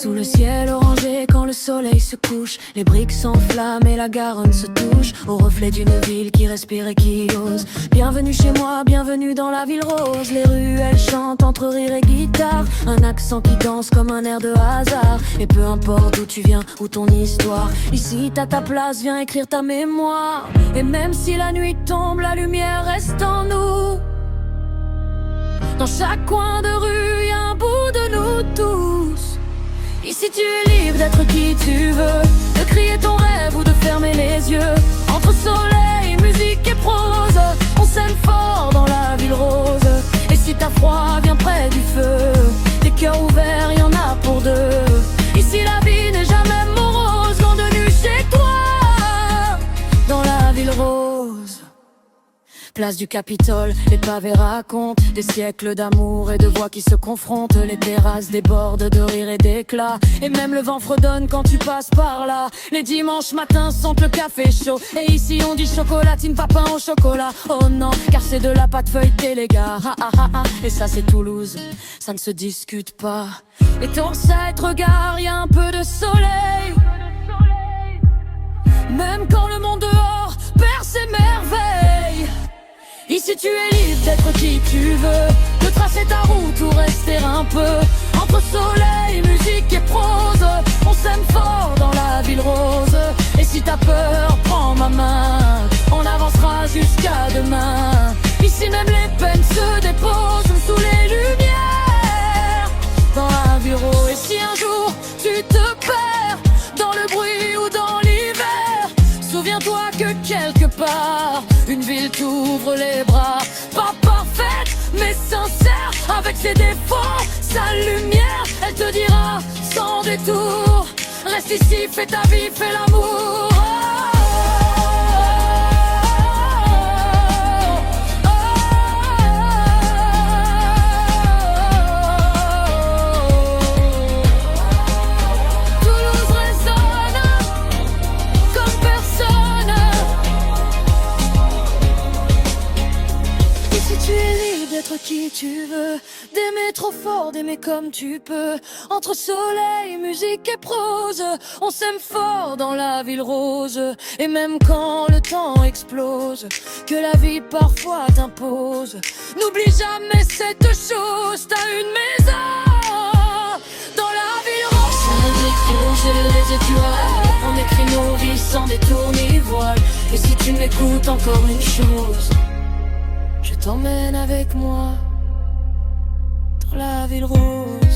Sous le ciel orangé quand le soleil se couche, les briques s'enflamment et la Garonne se touche au reflet d'une ville qui respire et qui ose. Bienvenue chez moi, bienvenue dans la ville rose. Les ruelles chantent entre rire et guitare, un accent qui danse comme un air de hasard. Et peu importe d'où tu viens ou ton histoire, ici t'as ta place, viens écrire ta mémoire. Et même si la nuit tombe, la lumière reste en nous. Dans chaque coin de rue, y a un bout de nous tous. Ici tu es libre d'être qui tu veux, de crier ton rêve ou de fermer les yeux. Entre soleil, musique et prose, on s'aime fort dans la ville rose. Et si t'as froid, viens près du feu, des cœurs ouverts, y en a pour deux. Ici la vie n'est jamais morose, loin de nu chez toi, dans la ville rose. Place du Capitole, les pavés racontent des siècles d'amour et de voix qui se confrontent. Les terrasses débordent de rire et d'éclat, et même le vent fredonne quand tu passes par là. Les dimanches matins sentent le café chaud, et ici on dit chocolatine, pas pain au chocolat. Oh non, car c'est de la pâte feuilletée les gars, et ça c'est Toulouse, ça ne se discute pas. Et dans cette regard, y a un peu de soleil, même quand le monde dehors perd ses merveilles. Ici tu es libre d'être qui tu veux, de tracer ta route ou rester un peu. Entre soleil, musique et prose, on s'aime fort dans la ville rose. Et si t'as peur, prends ma main, on avancera jusqu'à demain. Ici même les peines se déposent sous les lumières, dans la ville rose. Et si un jour tu te perds dans le bruit ou dans l'hiver, souviens-toi que quelque part une ville t'ouvre les bras. Pas parfaite mais sincère, avec ses défauts, sa lumière, elle te dira sans détour, reste ici, fais ta vie, fais l'amour. Qui tu veux, d'aimer trop fort, d'aimer comme tu peux. Entre soleil, musique et prose, on s'aime fort dans la ville rose. Et même quand le temps explose, que la vie parfois t'impose, n'oublie jamais cette chose, t'as une maison dans la ville rose. Sur les briques sur les étoiles, on écrit nos vies sans détour ni voile. Et si tu m'écoutes encore une chose, je t'emmène avec moi dans la ville rose.